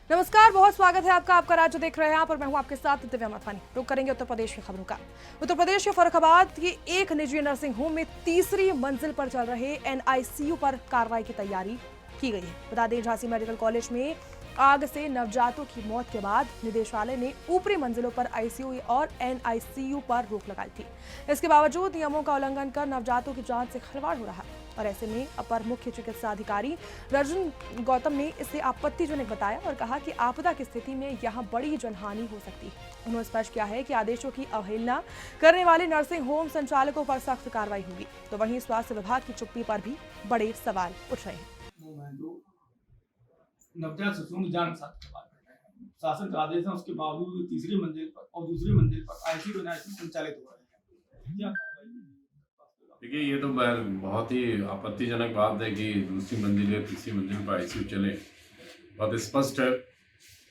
नमस्कार, बहुत स्वागत है आपका राज्य देख रहे हैं आप और मैं हूं आपके साथ दिव्या माथवानी। रुक करेंगे उत्तर प्रदेश की खबरों का। उत्तर प्रदेश के फर्रुखाबाद की एक निजी नर्सिंग होम में तीसरी मंजिल पर चल रहे एनआईसीयू पर कार्रवाई की तैयारी की गई है। बता दें, झांसी मेडिकल कॉलेज में आग से नवजातों की मौत के बाद निदेशालय ने ऊपरी मंजिलों पर आईसीयू और एनआईसीयू पर रोक लगाई थी। इसके बावजूद नियमों का उल्लंघन कर नवजातों की जान से खिलवाड़ हो रहा है और ऐसे में अपर मुख्य चिकित्सा अधिकारी रजन गौतम ने इसे आपत्तिजनक बताया और कहा कि आपदा की स्थिति में यहां बड़ी जनहानि हो सकती है। उन्होंने स्पष्ट किया है कि आदेशों की अवहेलना करने वाले नर्सिंग होम संचालकों पर सख्त कार्रवाई होगी। तो वहीं स्वास्थ्य विभाग की चुप्पी पर भी बड़े सवाल उठ रहे हैं। नवजात शिशुओं की जान के साथ खिलवाड़ कर रहे हैं। शासन का आदेश है, उसके बावजूद तीसरी मंजिल पर और दूसरी मंजिल पर आईसीयू संचालित हो रहे हैं। देखिए, ये तो बहुत ही आपत्तिजनक बात है कि दूसरी मंजिल या तीसरी मंजिल पर आईसीयू चले। बहुत स्पष्ट है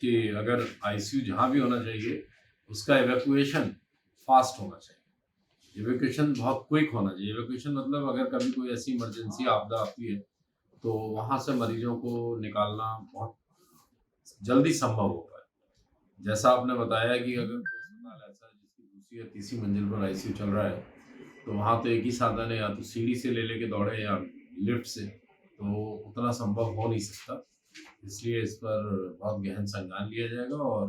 कि अगर आईसीयू जहाँ भी होना चाहिए उसका एवैक्यूएशन फास्ट होना चाहिए, एवैक्यूएशन बहुत क्विक होना चाहिए। एवैक्यूएशन मतलब अगर कभी कोई ऐसी इमरजेंसी आपदा आती है तो वहाँ से मरीजों को निकालना बहुत जल्दी संभव हो पाए। जैसा आपने बताया कि अगर कोई अस्पताल ऐसा है जिसकी दूसरी या तीसरी मंजिल पर आईसीयू चल रहा है तो वहाँ तो एक ही साधन है, या तो सीढ़ी से ले लेके दौड़े या लिफ्ट से, तो उतना संभव हो नहीं सकता। इसलिए इस पर बहुत गहन संज्ञान लिया जाएगा और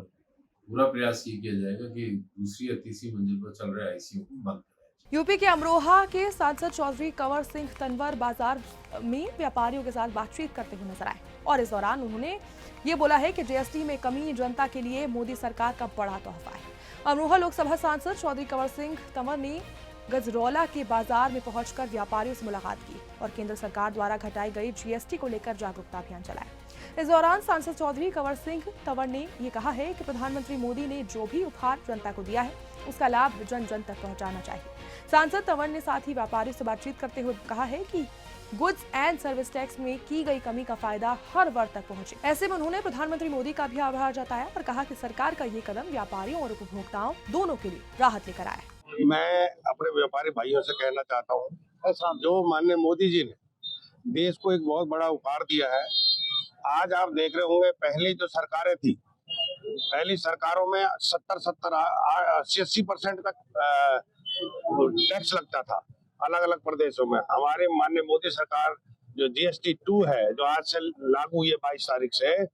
पूरा प्रयास ये किया जाएगा कि दूसरी या तीसरी मंजिल पर चल रहे आईसीयू को बंद कराया। यूपी के अमरोहा के सांसद चौधरी कंवर सिंह तंवर बाजार में व्यापारियों के साथ बातचीत करते हुए नजर आए और इस दौरान उन्होंने ये बोला है कि जीएसटी में कमी जनता के लिए मोदी सरकार का बड़ा तोहफा है। अमरोहा लोकसभा सांसद चौधरी कंवर सिंह तंवर ने गजरौला के बाजार में पहुंचकर व्यापारियों से मुलाकात की और केंद्र सरकार द्वारा घटाई गई जीएसटी को लेकर जागरूकता अभियान चलाया। इस दौरान सांसद चौधरी कंवर सिंह तंवर ने ये कहा है कि प्रधानमंत्री मोदी ने जो भी उपहार जनता को दिया है उसका लाभ जन जन तक पहुंचाना चाहिए। सांसद तंवर ने साथ ही व्यापारियों से बातचीत करते हुए कहा है कि गुड्स एंड सर्विस टैक्स में की गई कमी का फायदा हर वर्ग तक पहुंचे। ऐसे में उन्होंने प्रधानमंत्री मोदी का भी आभार जताया और कहा कि सरकार का ये कदम व्यापारियों और उपभोक्ताओं दोनों के लिए राहत लेकर आया है। मैं अपने व्यापारी भाइयों से कहना चाहता हूँ, जो माननीय मोदी जी ने देश को एक बहुत बड़ा उपहार दिया है। आज आप देख रहे होंगे, पहली जो सरकारें थी, पहली सरकारों में 70-80% तक टैक्स लगता था अलग अलग प्रदेशों में। हमारे माननीय मोदी सरकार जो जीएसटी 2 है, जो आज से लागू हुई है 22 तारीख से,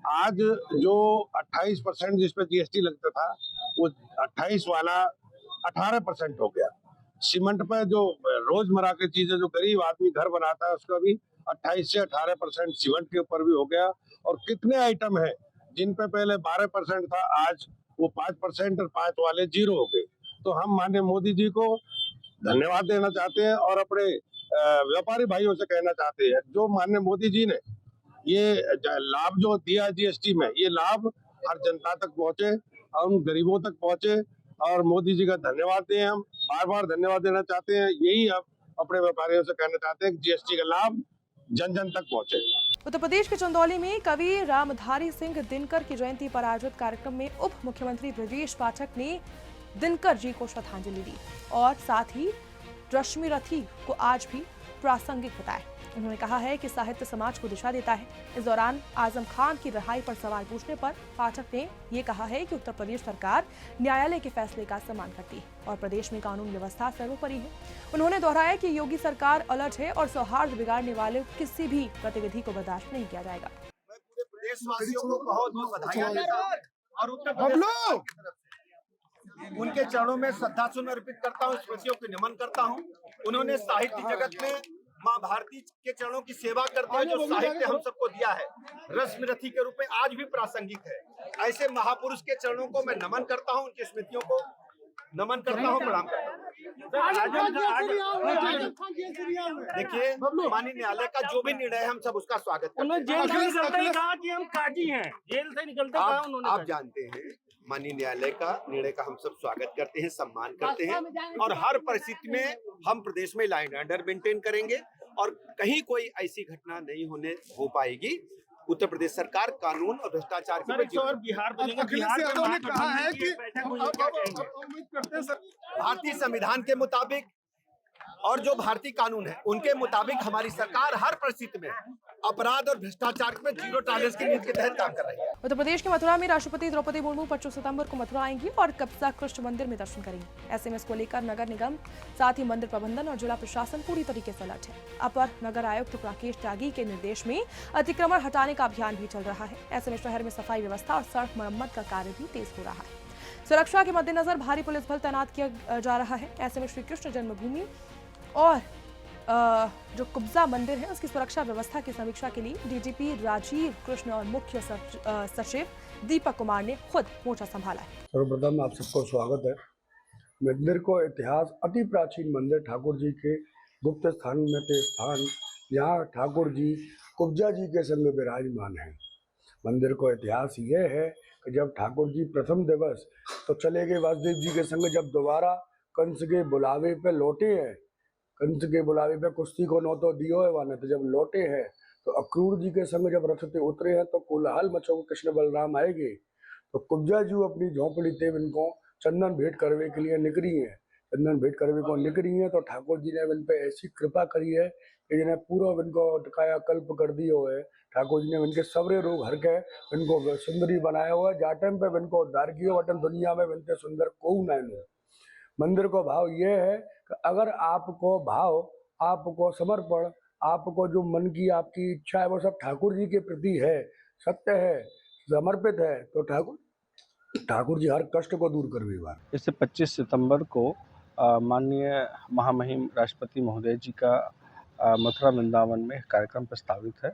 आज जो 28% जिस पे जीएसटी लगता था वो 28 वाला 18% हो गया। सीमेंट पे जो रोजमर्रा की चीजें जो गरीब आदमी घर बनाता है उसका भी 28 से 18% सीमेंट के ऊपर भी हो गया। और कितने आइटम है जिन पे पहले 12% था, आज वो 5% और 5 वाले 0 हो गए। तो हम माननीय मोदी जी को धन्यवाद देना चाहते हैं और अपने व्यापारी भाइयों से कहना चाहते हैं, जो माननीय मोदी जी ने ये लाभ जो दिया जीएसटी में, ये लाभ हर जनता तक पहुंचे और उन गरीबों तक पहुंचे और मोदी जी का धन्यवाद दें। हम बार बार धन्यवाद देना चाहते हैं। यही हम अपने व्यापारियों से कहना चाहते हैं कि जीएसटी का लाभ जन जन तक पहुंचे। उत्तर प्रदेश के चंदौली में कवि रामधारी सिंह दिनकर की जयंती पर आयोजित कार्यक्रम में उप मुख्यमंत्री ब्रजेश पाठक ने दिनकर जी को श्रद्धांजलि दी और साथ ही रश्मि रथी को आज भी प्रासंगिक बताया। उन्होंने कहा है कि साहित्य समाज को दिशा देता है। इस दौरान आजम खान की रिहाई पर सवाल पूछने पर पाठक ने ये कहा है कि उत्तर प्रदेश सरकार न्यायालय के फैसले का सम्मान करती है और प्रदेश में कानून व्यवस्था सर्वोपरि है। उन्होंने दोहराया कि योगी सरकार अलर्ट है और सौहार्द बिगाड़ने वाले किसी भी गतिविधि को बर्दाश्त नहीं किया जाएगा। मैं पूरे प्रदेशवासियों को बहुत बधाई देता हूं और उत्तर प्रदेश उनके चरणों में श्रद्धासुमन अर्पित करता हूँ, स्मृतियों को नमन करता हूँ। उन्होंने साहित्य जगत में माँ भारती के चरणों की सेवा करते हुए जो साहित्य हम सबको दिया है, रश्मि रथी के रूप में आज भी प्रासंगिक है। ऐसे महापुरुष के चरणों को मैं नमन करता हूँ, उनकी स्मृतियों को नमन करता हूँ, प्रणाम करता हूँ। देखिए, माननीय न्यायालय का जो भी निर्णय है हम सब उसका स्वागत करते हैं। जेल से निकलते ही कहा कि हम काजी हैं, जेल से निकलते कहा उन्होंने। आप जानते हैं, माननीय न्यायालय का निर्णय का हम सब स्वागत करते हैं, सम्मान करते हैं और हर परिस्थिति में हम प्रदेश में लाइन ऑर्डर मेंटेन करेंगे और कहीं कोई ऐसी घटना नहीं हो पाएगी। उत्तर प्रदेश सरकार कानून और भ्रष्टाचार के बिहार ने कहा है कि भारतीय संविधान के मुताबिक और जो भारतीय कानून है उनके मुताबिक हमारी सरकार हर परिस्थिति में अपराध और भ्रष्टाचार में जीरो टॉलरेंस की नीति के तहत काम कर रही है। उत्तर प्रदेश के मथुरा में राष्ट्रपति द्रौपदी मुर्मू 25 सितंबर को मथुरा आएंगी और कब्जा कृष्ण मंदिर में दर्शन करेंगी। ऐसे में इसको लेकर नगर निगम, साथ ही मंदिर प्रबंधन और जिला प्रशासन पूरी तरीके से अलर्ट है। अपर नगर आयुक्त राकेश त्यागी के निर्देश में अतिक्रमण हटाने का अभियान भी चल रहा है। ऐसे में शहर में सफाई व्यवस्था और सड़क मरम्मत का कार्य भी तेज हो रहा है। सुरक्षा के मद्देनजर भारी पुलिस बल तैनात किया जा रहा है। ऐसे में श्री कृष्ण जन्मभूमि और जो कब्जा मंदिर है उसकी सुरक्षा व्यवस्था की समीक्षा के लिए डीजीपी राजीव कृष्ण और मुख्य सचिव दीपक कुमार ने खुद मोर्चा संभाला है। सर्वप्रथम आप सबको स्वागत है। मंदिर को इतिहास अति प्राचीन मंदिर ठाकुर जी के गुप्त स्थान में थे स्थान, यहाँ ठाकुर जी कुब्जा जी के संग विराजमान हैं। मंदिर को इतिहास ये है कि जब ठाकुर जी प्रथम दिवस तो चले गए वासुदेव जी के संग, जब दोबारा कंस के बुलावे पे लौटे हैं, कंस के बुलावे पे कुश्ती को नौ तो दियो है वाने, तो जब लौटे हैं तो अक्रूर जी के संग जब रथ पे उतरे हैं तो कोलाहल मचो कृष्ण बलराम आएंगे। तो कुब्जा जी अपनी झोंपड़ी ते इनको चंदन भेंट करवे के लिए निकली है। चंदन भेंट करवे को निकली है तो ठाकुर जी ने इन पे ऐसी कृपा करी है कि जिन्हें पूरा इनको कायाकल्प कर दियो है। ठाकुर जी ने इनके सबरे रोग हर के इनको सुंदरी बनाया हुआ है। जाटम पे इनको उद्धार किया वटन दुनिया में इनसे सुंदर को नहीं। मंदिर को भाव ये है कि अगर आपको भाव, आपको समर्पण, आपको जो मन की आपकी इच्छा है वो सब ठाकुर जी के प्रति है, सत्य है, समर्पित है, तो ठाकुर जी हर कष्ट को दूर कर भी बार। इससे 25 सितंबर को माननीय महामहिम राष्ट्रपति महोदय जी का मथुरा वृंदावन में कार्यक्रम प्रस्तावित है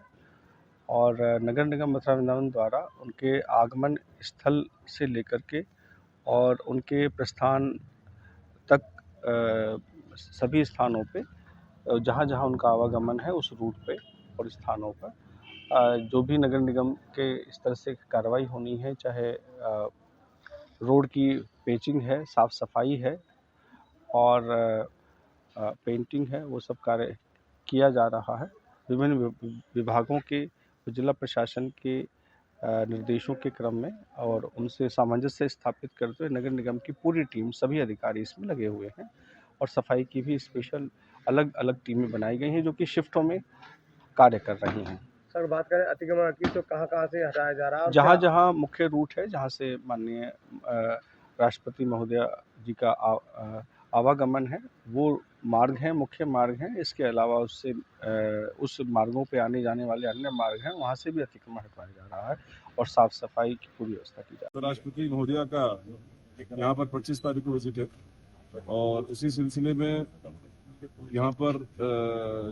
और नगर निगम मथुरा वृंदावन द्वारा उनके आगमन स्थल से लेकर के और उनके प्रस्थान तक सभी स्थानों पे जहाँ जहाँ उनका आवागमन है उस रूट पे और स्थानों पर जो भी नगर निगम के स्तर से कार्रवाई होनी है, चाहे रोड की पेचिंग है, साफ़ सफाई है और पेंटिंग है, वो सब कार्य किया जा रहा है। विभिन्न विभागों के, जिला प्रशासन के निर्देशों के क्रम में और उनसे सामंजस्य स्थापित करते हुए नगर निगम की पूरी टीम, सभी अधिकारी इसमें लगे हुए हैं और सफाई की भी स्पेशल अलग अलग टीमें बनाई गई हैं जो कि शिफ्टों में कार्य कर रही हैं। सर, बात करें अतिक्रमण की तो कहाँ से हटाया जा रहा है? जहाँ जहाँ मुख्य रूट है, जहाँ से माननीय राष्ट्रपति महोदय जी का आवागमन है, वो मार्ग हैं, मुख्य मार्ग हैं। इसके अलावा उससे उस मार्गों पे आने जाने वाले अन्य मार्ग हैं, वहाँ से भी अतिक्रमण हटवाया जा रहा है और साफ सफाई की पूरी व्यवस्था की जा रही है। तो राष्ट्रपति महोदया का यहाँ पर 25 तारीख को विजिट है और उसी सिलसिले में यहाँ पर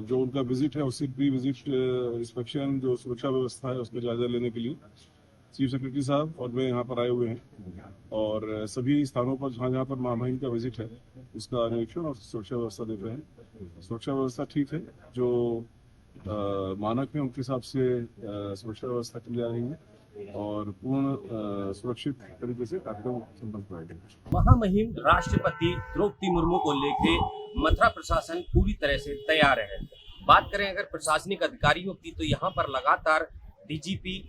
जो उनका विजिट है उससे प्री विजिट इंस्पेक्शन, जो सुरक्षा व्यवस्था है उसका जायजा लेने के लिए चीफ सेक्रेटरी साहब और मैं यहाँ पर आए हुए हैं और सभी स्थानों पर जहाँ जहाँ पर महामहिम का विजिट है उसका निरीक्षण और सुरक्षा व्यवस्था देख रहे हैं। सुरक्षा व्यवस्था ठीक है, जो मानक है उनके हिसाब से सुरक्षा व्यवस्था की जा रही है और पूर्ण सुरक्षित तरीके से कार्यक्रम संपन्न कराएंगे। महामहिम राष्ट्रपति द्रौपदी मुर्मू को लेकर मथुरा प्रशासन पूरी तरह से तैयार है। बात करें अगर प्रशासनिक अधिकारियों की तो यहाँ पर लगातार डीजीपी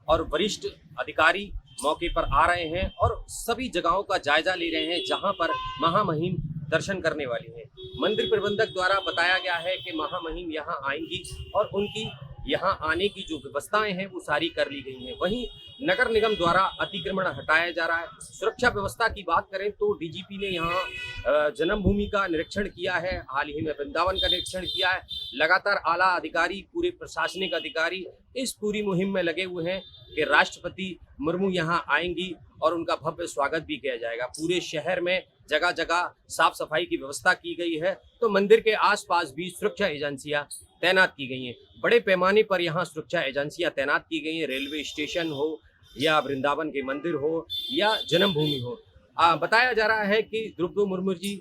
और वरिष्ठ अधिकारी मौके पर आ रहे हैं और सभी जगहों का जायजा ले रहे हैं जहां पर महामहिम दर्शन करने वाली है। मंदिर प्रबंधक द्वारा बताया गया है कि महामहिम यहां आएंगी और उनकी यहां आने की जो व्यवस्थाएं हैं वो सारी कर ली गई हैं। वहीं नगर निगम द्वारा अतिक्रमण हटाया जा रहा है। सुरक्षा व्यवस्था की बात करें तो डीजीपी ने यहाँ जन्मभूमि का निरीक्षण किया है, हाल ही में वृंदावन का निरीक्षण किया है। लगातार आला अधिकारी, पूरे प्रशासनिक अधिकारी इस पूरी मुहिम में लगे हुए हैं कि राष्ट्रपति मुर्मू यहाँ आएंगी और उनका भव्य स्वागत भी किया जाएगा। पूरे शहर में जगह जगह साफ सफाई की व्यवस्था की गई है, तो मंदिर के आसपास भी सुरक्षा एजेंसियां तैनात की गई हैं। बड़े पैमाने पर यहाँ सुरक्षा एजेंसियां तैनात की गई हैं, रेलवे स्टेशन हो या वृंदावन के मंदिर हो या जन्मभूमि हो। बताया जा रहा है कि द्रौपदी मुर्मू जी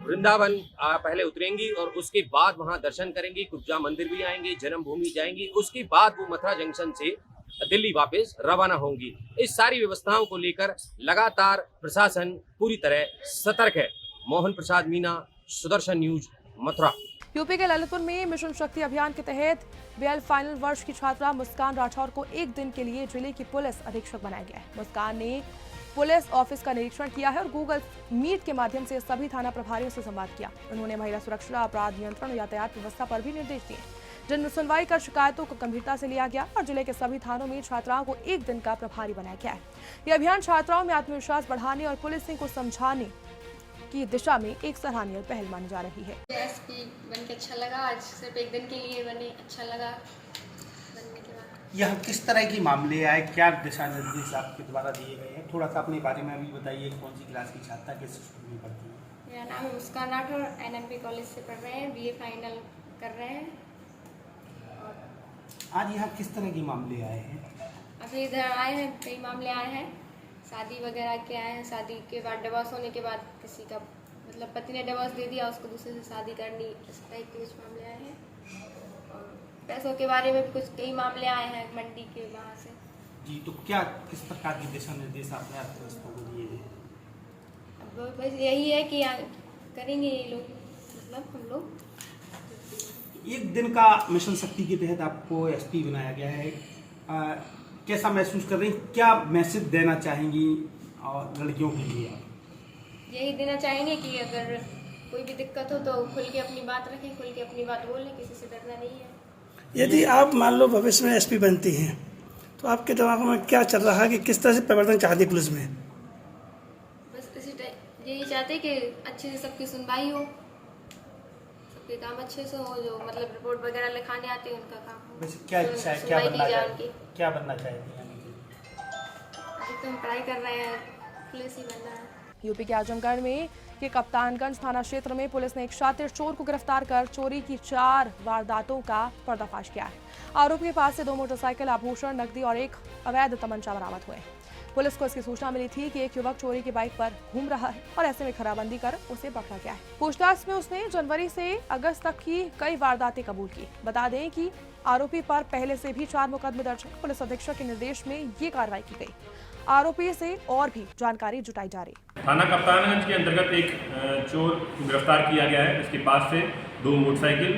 वृंदावन पहले उतरेंगी और उसके बाद वहां दर्शन करेंगी, कुब्जा मंदिर भी आएंगी, जन्मभूमि जाएंगी, उसके बाद वो मथुरा जंक्शन से दिल्ली वापस रवाना होंगी। इस सारी व्यवस्थाओं को लेकर लगातार प्रशासन पूरी तरह सतर्क है। मोहन प्रसाद मीना, सुदर्शन न्यूज, मथुरा। यूपी के ललितपुर में मिशन शक्ति अभियान के तहत BL फाइनल वर्ष की छात्रा मुस्कान राठौर को एक दिन के लिए जिले की पुलिस अधीक्षक बनाया गया है। मुस्कान ने पुलिस ऑफिस का निरीक्षण किया है और गूगल मीट के माध्यम से सभी थाना प्रभारियों से संवाद किया। उन्होंने महिला सुरक्षा, अपराध नियंत्रण और यातायात व्यवस्था पर भी निर्देश दिए। जिनमें सुनवाई कर शिकायतों को गंभीरता से लिया गया और जिले के सभी थानों में छात्राओं को एक दिन का प्रभारी बनाया गया है। यह अभियान छात्राओं में आत्मविश्वास बढ़ाने और पुलिसिंग को समझाने की दिशा में एक सराहनीय पहल मानी जा रही है। एसपी बन के अच्छा लगा, आज सिर्फ एक दिन के लिए बने, अच्छा लगा बनने के बाद। यह किस तरह के मामले आए, क्या दिशा निर्देश आपके द्वारा दिए गए हैं, थोड़ा सा अपने बारे में अभी बताइए। कौन सी क्लास की छात्रा किस स्कूल में पढ़ती है? मेरा नाम है मुस्कान राठौर, एनएमपी कॉलेज से पढ़ रहे हैं, बीए फाइनल कर रहे हैं। आज यहाँ किस तरह के मामले आए हैं? अभी इधर आए हैं, कई मामले आए हैं, शादी वगैरह के आए हैं। शादी के बाद डिवोर्स होने के बाद किसी का मतलब पति ने डिवोर्स दे दिया, उसको दूसरे से शादी करनी, इस टाइप के कुछ मामले आए हैं। और पैसों के बारे में भी कुछ कई मामले आए हैं मंडी के वहाँ से। जी, तो क्या किस प्रकार के दिशा निर्देश आपने अर्थव्यवस्था को दिए हैं? अब बस यही है कि करेंगे ये लोग, मतलब हम लोग। एक दिन का मिशन शक्ति के तहत आपको एसपी बनाया गया है, कैसा महसूस कर रही हैं? क्या मैसेज देना चाहेंगी और लड़कियों के लिए? यही देना चाहेंगे कि अगर कोई भी दिक्कत हो तो खुल के अपनी बात रखें, खुल के अपनी बात बोलें, किसी से डरना नहीं है। यदि आप मान लो भविष्य में एसपी बनती हैं तो आपके दिमाग में क्या चल रहा है कि किस तरह से परिवर्तन चाहती है पुलिस में? बस इसी यही चाहते कि अच्छे से सबकी सुनवाई हो, सबके काम अच्छे से हो, जो मतलब रिपोर्ट वगैरह लिखाने आते हैं उनका काम हो। वैसे क्या इच्छा है, क्या बनना चाहती हैं? अभी तो हम पढ़ाई कर रहे हैं, पुलिस ही बनना है। यूपी के आजमगढ़ में के कप्तानगंज थाना क्षेत्र में पुलिस ने एक शातिर चोर को गिरफ्तार कर चोरी की 4 वारदातों का पर्दाफाश किया है। आरोपी के पास से 2 मोटरसाइकिल, आभूषण, नकदी और एक अवैध तमंचा बरामद हुए। पुलिस को इसकी सूचना मिली थी कि एक युवक चोरी की बाइक पर घूम रहा है और ऐसे में घेराबंदी कर उसे पकड़ा गया है। पूछताछ में उसने जनवरी से अगस्त तक की कई वारदातें कबूल की। बता दें कि आरोपी पर पहले से भी 4 मुकदमे दर्ज हैं। पुलिस अधीक्षक के निर्देश में ये कार्रवाई की गई। आरोपी से और भी जानकारी जुटाई जा रही। थाना कप्तानगंज के अंतर्गत एक चोर को गिरफ्तार किया गया है। इसके पास से 2 मोटरसाइकिल,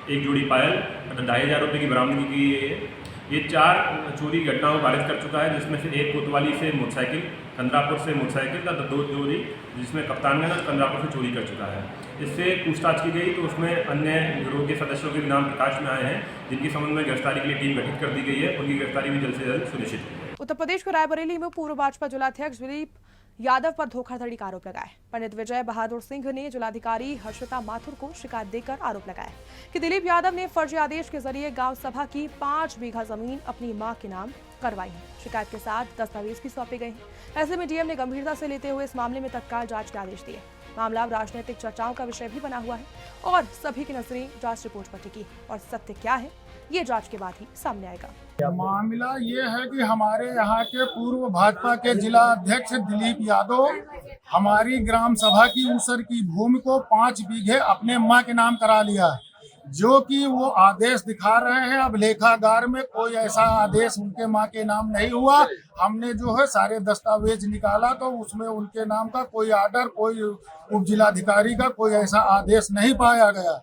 1 जोड़ी पायल, 2,500 रुपये की बरामदगी की गई है। ये 4 चोरी घटनाओं को खारिज कर चुका है, जिसमें से 1 कोतवाली से मोटरसाइकिल, कंदरापुर से मोटरसाइकिल का 2 चोरी, जिसमें कप्तानगंज और कंदरापुर से चोरी कर चुका है। इससे पूछताछ की गई तो उसमें अन्य गिरोह के सदस्यों के भी नाम प्रकाश में आए हैं, जिनकी संबंध में गिरफ्तारी के लिए टीम गठित कर दी गई है। उनकी गिरफ्तारी भी जल्द से जल्द सुनिश्चित की जाए। उत्तर प्रदेश के रायबरेली में पूर्व भाजपा जिलाध्यक्ष दिलीप यादव पर धोखाधड़ी का आरोप लगाया। पंडित विजय बहादुर सिंह ने जिलाधिकारी हर्षिता माथुर को शिकायत देकर आरोप लगाया कि दिलीप यादव ने फर्जी आदेश के जरिए गांव सभा की 5 बीघा जमीन अपनी मां के नाम करवाई है। शिकायत के साथ दस्तावेज भी सौंपे गए हैं। ऐसे में डीएम ने गंभीरता से लेते हुए इस मामले में तत्काल जांच के आदेश दिए। मामला राजनीतिक चर्चाओं का विषय भी बना हुआ है और सभी की नजरें जांच रिपोर्ट पर टिकी और सत्य क्या है ये जांच के बाद ही सामने आएगा। मामला ये है कि हमारे यहाँ के पूर्व भाजपा के जिला अध्यक्ष दिलीप यादव हमारी ग्राम सभा की ऊसर की भूमि को 5 बीघे अपने मां के नाम करा लिया, जो कि वो आदेश दिखा रहे हैं। अब लेखागार में कोई ऐसा आदेश उनके मां के नाम नहीं हुआ। हमने जो है सारे दस्तावेज निकाला तो उसमें उनके नाम का कोई आर्डर, कोई उप जिलाधिकारी का कोई ऐसा आदेश नहीं पाया गया,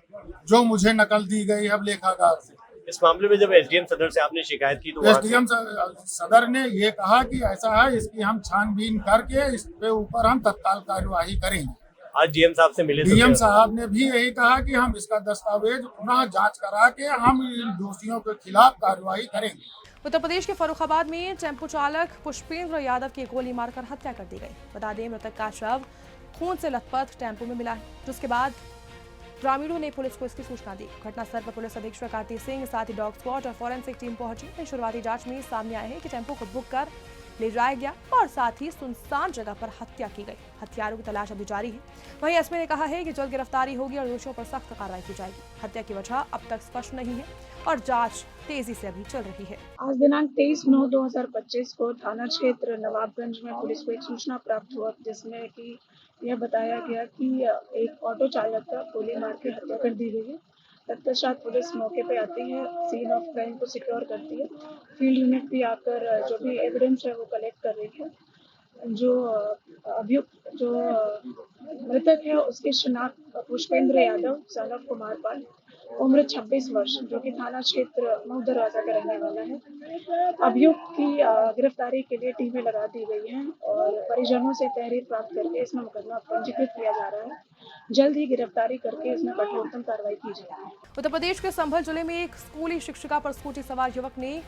जो मुझे नकल दी गई है अब लेखागार से। इस मामले में जब एसडीएम सदर से आपने शिकायत की तो एसडीएम सदर ने ये कहा कि ऐसा है, इसकी हम छानबीन करके इस पे ऊपर हम तत्काल कार्यवाही करेंगे। आज डीएम साहब से मिले, डीएम साहब ने भी यही कहा कि हम इसका दस्तावेज पुनः जांच करा के हम इन दोषियों के खिलाफ कार्रवाई करेंगे। उत्तर प्रदेश के फर्रुखाबाद में टेम्पो चालक पुष्पेंद्र यादव की गोली मारकर हत्या कर दी गई। बता दें मृतक का शव खून से लथपथ टेम्पो में मिला है, जिसके बाद ग्रामीणों ने पुलिस को इसकी सूचना दी। घटनास्थल पर पुलिस अधीक्षक आरती सिंह, साथ ही डॉग स्क्वाड और फॉरेंसिक टीम पहुंची। शुरुआती जांच में सामने आया है कि टेम्पो को बुक कर ले जाया गया और साथ ही सुनसान जगह पर हत्या की गई। हत्यारों की तलाश अभी जारी है। वहीं एसपी ने कहा है कि जल्द गिरफ्तारी होगी और दोषियों पर सख्त कार्रवाई की जाएगी। हत्या की वजह अब तक स्पष्ट नहीं है और जांच तेजी से अभी चल रही है। आज दिनांक 23/9/2025 को थाना क्षेत्र नवाबगंज में पुलिस को एक सूचना प्राप्त हुआ, जिसमें कि यह बताया गया कि एक ऑटो चालक का गोली मार के हत्या कर दी गई है। तत्पश्चात पुलिस मौके पे आती है, सीन ऑफ क्राइम को सिक्योर करती है। फील्ड यूनिट भी आकर जो भी एविडेंस है वो कलेक्ट कर रही है। जो अभियुक्त जो मृतक है उसकी शिनाख्त पुष्पेंद्र यादव सन ऑफ कुमारपाल उम्र 26 वर्ष, जो कि थाना क्षेत्र मऊ दरवाजा का रहने वाला है। अभियुक्त की गिरफ्तारी के लिए टीमें लगा दी गई हैं और परिजनों से तहरीर प्राप्त करके इसमें मुकदमा पंजीकृत किया जा रहा है। जल्द ही गिरफ्तारी करके इसमें कठोरतम कार्रवाई की जाएगी। उत्तर प्रदेश के संभल जिले में एक स्कूली शिक्षिका पर स्कूटी सवार युवक ने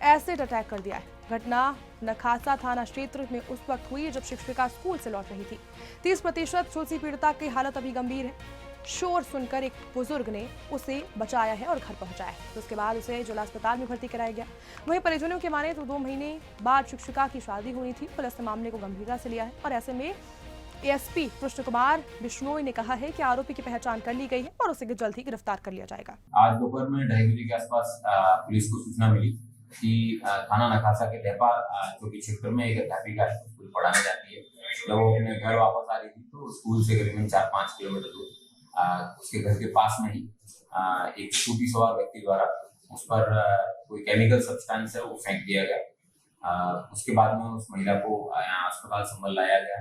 एसिड अटैक कर दिया है। घटना नखासा थाना क्षेत्र में उस वक्त हुई जब शिक्षिका स्कूल से लौट रही थी। 30% झुलसी पीड़िता की हालत अभी गंभीर है। शोर सुनकर एक बुजुर्ग ने उसे बचाया है और घर पहुंचाया है। तो उसके बाद उसे जिला अस्पताल में भर्ती कराया गया। वहीं परिजनों के माने तो 2 महीने बाद शिक्षिका की शादी होनी थी। पुलिस ने मामले को गंभीरता से लिया है और ऐसे में एएसपी कृष्ण कुमार बिश्नोई ने कहा है कि आरोपी की पहचान कर ली गई है और उसे जल्द ही गिरफ्तार कर लिया जाएगा। आज दोपहर में 2:30 बजे के आसपास पुलिस को सूचना मिली कि थाना नखासा के तेपा चौकी क्षेत्र में एक अध्यापिका स्कूल पढ़ाने जाती है। जब वो अपने घर वापस आ रही थी तो स्कूल से करीबन 4-5 किलोमीटर दूर उसके घर के पास में ही एक स्कूटी सवार व्यक्ति द्वारा उस पर कोई केमिकल सब्सटेंस है वो फेंक दिया गया। उसके बाद में उस महिला को यहाँ अस्पताल संभल लाया गया,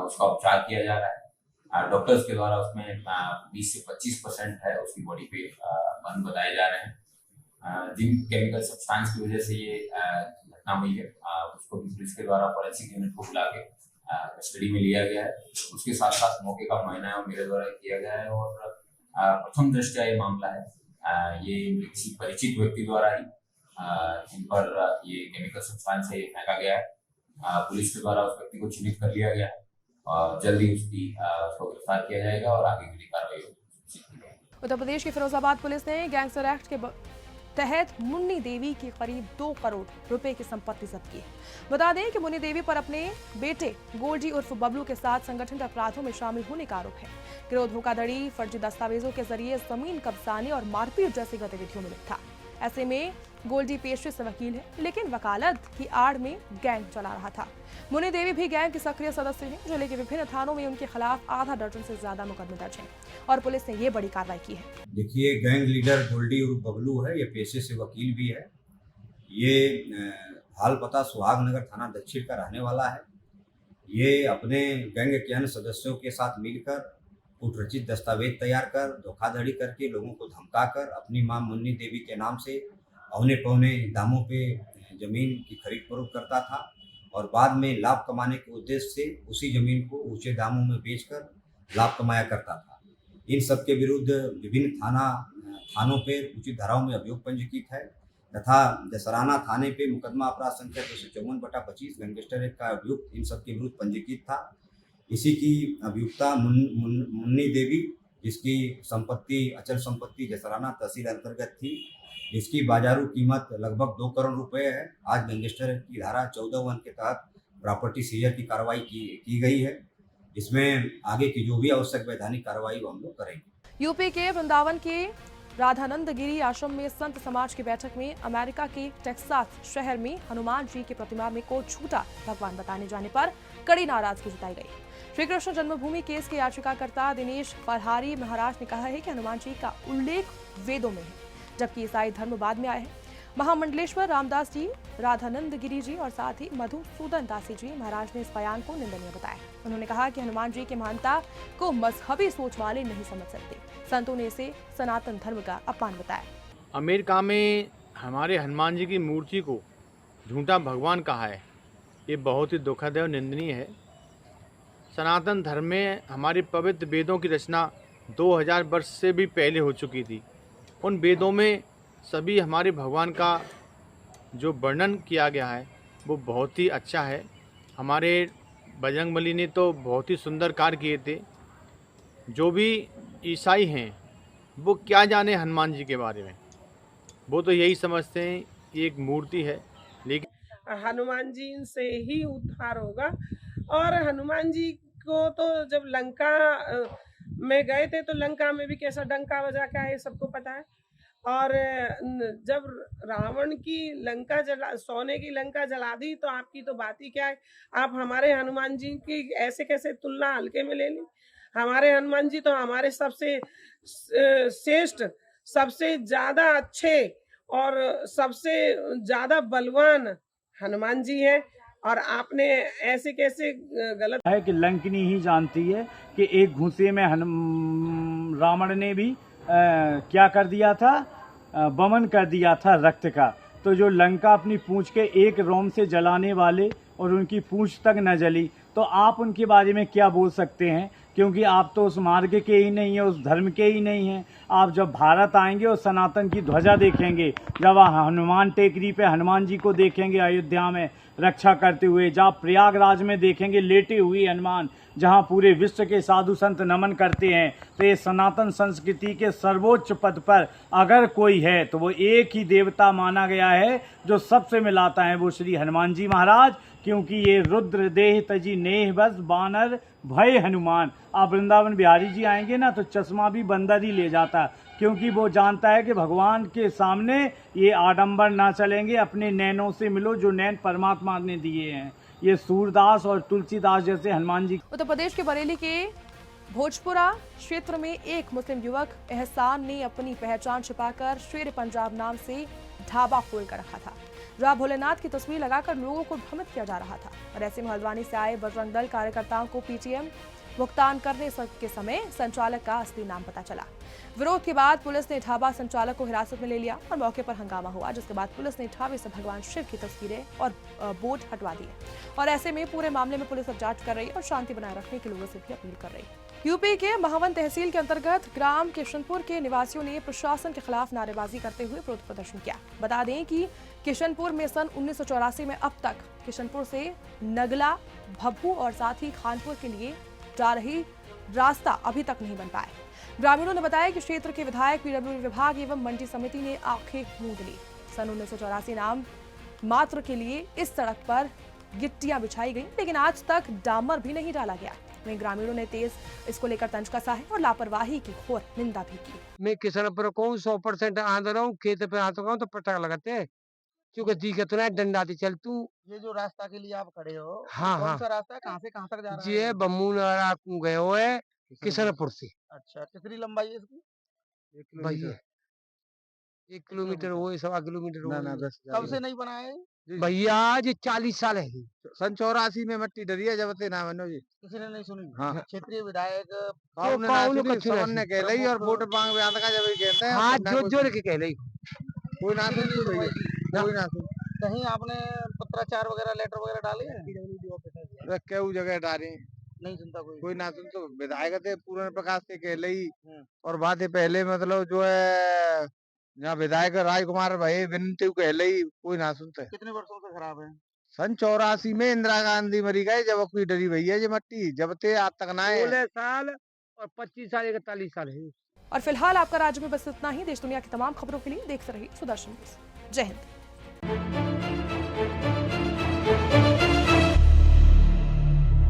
उसका उपचार किया जा रहा है। डॉक्टर्स के द्वारा उसमें 20 से 25% है उसकी बॉडी पे बर्न बताए जा रहे हैं। जिन केमिकल सब्सटेंस की वजह से ये घटना हुई है उसको भी पुलिस के द्वारा फॉरेंसिक यूनिट को बुला के कस्टडी में लिया गया है। उसके साथ साथ मौके का मुआयना मेरे द्वारा किया गया है और प्रथम दृष्टया ये मामला है ये किसी परिचित व्यक्ति द्वारा ही जिन पर ये केमिकल सब्सटेंस है फेंका गया है। पुलिस के द्वारा उस व्यक्ति को चिन्हित कर लिया गया है और जल्दी उसको गिरफ्तार किया जाएगा और आगे की कार्रवाई होगी। उत्तर प्रदेश की फिरोजाबाद पुलिस ने गैंगस्टर एक्ट के तहत मुन्नी देवी की करीब 2 करोड़ रुपए की संपत्ति जब्त की है। बता दें कि मुन्नी देवी पर अपने बेटे गोल्डी उर्फ बबलू के साथ संगठित अपराधों में शामिल होने का आरोप है। गिरोह धोखाधड़ी, फर्जी दस्तावेजों के जरिए जमीन कब्जाने और मारपीट जैसी गतिविधियों में लिप्त था। ऐसे में गोल्डी पेशे से वकील है, लेकिन वकालत की आड़ में गैंग चला रहा था। मुन्नी देवी भी गैंग के सक्रिय सदस्य हैं। जिले के विभिन्न थानों में उनके खिलाफ आधा दर्जन से ज्यादा मुकदमे दर्ज हैं और पुलिस ने ये बड़ी कार्रवाई की है। देखिए, गैंग लीडर गोल्डी उर्फ बबलू है, ये पेशे से वकील भी है। ये हाल पता सुहागनगर थाना दक्षिण का रहने वाला है। ये अपने गैंग के अन्य सदस्यों के साथ मिलकर कुटरचित दस्तावेज तैयार कर धोखाधड़ी करके लोगों को धमकाकर अपनी मां मुन्नी देवी के नाम से औने पौने दामों पे जमीन की खरीद फरोख्त करता था और बाद में लाभ कमाने के उद्देश्य से उसी जमीन को ऊंचे दामों में बेचकर लाभ कमाया करता था। इन सब के विरुद्ध विभिन्न थानों पर उचित धाराओं में अभियोग पंजीकृत है तथा दसराना थाने पे मुकदमा अपराध संख्या 254/25 गैंगस्टर एक्ट का अभियुक्त इन सब के विरुद्ध पंजीकृत था। इसी की अभियुक्ता मुन्नी देवी, जिसकी संपत्ति अचल संपत्ति जसराना तहसील अंतर्गत थी, जिसकी बाजारू कीमत लगभग 2 करोड़ रुपए है। आज गैंगस्टर एक्ट की धारा 14(1) के तहत प्रॉपर्टी सीजर की कार्रवाई की गई है। इसमें आगे की जो भी आवश्यक वैधानिक कार्रवाई हम लोग करेंगे। यूपी के वृंदावन के राधानंद गिरी आश्रम में संत समाज की बैठक में अमेरिका के टेक्सास शहर में हनुमान जी की प्रतिमा में को झूठा भगवान बताने जाने पर कड़ी नाराजगी जताई गई। श्री कृष्ण जन्मभूमि केस के याचिकाकर्ता दिनेश फरहारी महाराज ने कहा है कि हनुमान जी का उल्लेख वेदों में है, जबकि ईसाई धर्म बाद में आए हैं। महामंडलेश्वर रामदास जी, राधानंद गिरी जी और साथ ही मधुसूदन दासी जी महाराज ने इस बयान को निंदनीय बताया। उन्होंने कहा कि हनुमान जी की महानता को मजहबी सोच वाले नहीं समझ सकते। संतों ने इसे सनातन धर्म का अपमान बताया। अमेरिका में हमारे हनुमान जी की मूर्ति को झूठा भगवान कहा है, ये बहुत ही दुखद और निंदनीय है। सनातन धर्म में हमारे पवित्र वेदों की रचना 2000 वर्ष से भी पहले हो चुकी थी। उन वेदों में सभी हमारे भगवान का जो वर्णन किया गया है वो बहुत ही अच्छा है। हमारे बजरंगबली ने तो बहुत ही सुंदर कार्य किए थे। जो भी ईसाई हैं वो क्या जाने हनुमान जी के बारे में, वो तो यही समझते हैं कि एक मूर्ति है, लेकिन हनुमान जी से ही उद्धार होगा। और हनुमान जी को तो जब लंका में गए थे तो लंका में भी कैसा डंका बजा के आए सबको पता है। और जब रावण की लंका सोने की लंका जला दी तो आपकी तो बात ही क्या है। आप हमारे हनुमान जी की ऐसे कैसे तुलना हल्के में ले ली। हमारे हनुमान जी तो हमारे सबसे श्रेष्ठ, सबसे ज्यादा अच्छे और सबसे ज्यादा बलवान हनुमान जी हैं। और आपने ऐसे कैसे गलत है कि लंकिनी ही जानती है कि एक घूसे में रावण ने भी क्या कर दिया था, वमन कर दिया था रक्त का। तो जो लंका अपनी पूंछ के एक रोम से जलाने वाले और उनकी पूंछ तक न जली, तो आप उनके बारे में क्या बोल सकते हैं, क्योंकि आप तो उस मार्ग के ही नहीं हैं, उस धर्म के ही नहीं हैं। आप जब भारत आएंगे और सनातन की ध्वजा देखेंगे, जब हनुमान टेकरी पे हनुमान जी को देखेंगे अयोध्या में रक्षा करते हुए, जहाँ प्रयागराज में देखेंगे लेटे हुए हनुमान, जहाँ पूरे विश्व के साधु संत नमन करते हैं, तो ये सनातन संस्कृति के सर्वोच्च पद पर अगर कोई है तो वो एक ही देवता माना गया है जो सबसे मिलाता है, वो श्री हनुमान जी महाराज। क्योंकि ये रुद्र देह तजी नेह बस बानर भय हनुमान। आप वृंदावन बिहारी जी आएंगे ना तो चश्मा भी बंदर ही ले जाता, क्योंकि वो जानता है कि भगवान के सामने ये आडंबर ना चलेंगे। अपने नैनों से मिलो जो नैन परमात्मा ने दिए हैं। ये सूरदास और तुलसीदास जैसे हनुमान जी। उत्तर प्रदेश के बरेली के भोजपुरा क्षेत्र में एक मुस्लिम युवक एहसान ने अपनी पहचान छिपाकर शेर पंजाब नाम से ढाबा खोलकर रखा था, जहां भोलेनाथ की तस्वीर लगाकर लोगों को भ्रमित किया जा रहा था। और ऐसे में हल्द्वानी से आए बजरंग दल कार्यकर्ताओं को पीटीएम भुगतान करने के समय संचालक का असली नाम पता चला। विरोध के बाद पुलिस ने ढाबा संचालक को हिरासत में ले लिया और मौके पर हंगामा हुआ, जिसके बाद पुलिस ने ढाबे से भगवान शिव की तस्वीरें और बोर्ड हटवा दिए। और ऐसे में पूरे मामले में पुलिस अब जांच कर रही है और शांति बनाए रखने के लोगों से भी अपील कर रही है। यूपी के महावन तहसील के अंतर्गत ग्राम किशनपुर के निवासियों ने प्रशासन के खिलाफ नारेबाजी करते हुए विरोध प्रदर्शन किया। बता दें कि किशनपुर में सन 1984 में अब तक किशनपुर से नगला, भभू और साथ ही खानपुर के लिए जा रही रास्ता अभी तक नहीं बन पाया। ग्रामीणों ने बताया कि क्षेत्र के विधायक पीडब्ल्यूडी विभाग एवं मंडी समिति ने आंखें मूंद ली। सन 1984 नाम मात्र के लिए इस सड़क पर गिट्टियां बिछाई गई, लेकिन आज तक डामर भी नहीं डाला गया। वहीं ग्रामीणों ने तेज इसको लेकर तंज कसा है और लापरवाही की घोर निंदा भी की। मैं किशनपुर को 100% आंध रहा हूँ, खेत पे आता हूँ तो पटक लगाते हैं, क्योंकि दिक्कत ना डंडा दी चल तू। ये जो रास्ता के लिए आप खड़े हो, हाँ, कौन हाँ। सा रास्ता है, कहाँ से कहाँ तक जा रहा है? ये बम्मू नारा गए हुए है किशनपुर से। अच्छा, कितनी लंबाई है इसकी? भैया 1 किलोमीटर हो, 1.25 किलोमीटर हो। ना 10 कब से नहीं बनाया है? भैया जी 40 साल है। सन 84 में मिट्टी डरी है जब से ना बनो जी। किसी ने नहीं सुनी। हाँ। क्षेत्रीय विधायक कौन ने कह लई और वोट मांग में आता का जब कहते हैं हाथ जोड़ जोड़ के कह लई, कोई ना सुन, कोई ना सुन। कहीं आपने पत्राचार वगैरह, लेटर वगैरह डाले हैं? क्यों जगह डाले नहीं सुनता कोई ना सुन। तो विधायक थे पूर्ण प्रकाश से कह लई और बात पहले मतलब जो है यहाँ विधायक राजकुमार भाई विनती कह लई, कोई ना सुनते। कितने वर्षों से खराब है? सन 84 में इंदिरा गांधी मरी गए जब कोई डरी भैया ये मट्टी, जब ते आज तक ना है। 16 साल और 25 साल 41 साल है। और फिलहाल आपका राज्य में बस इतना ही। देश दुनिया की तमाम खबरों के लिए देखते रहिए सुदर्शन न्यूज़। जय हिंद।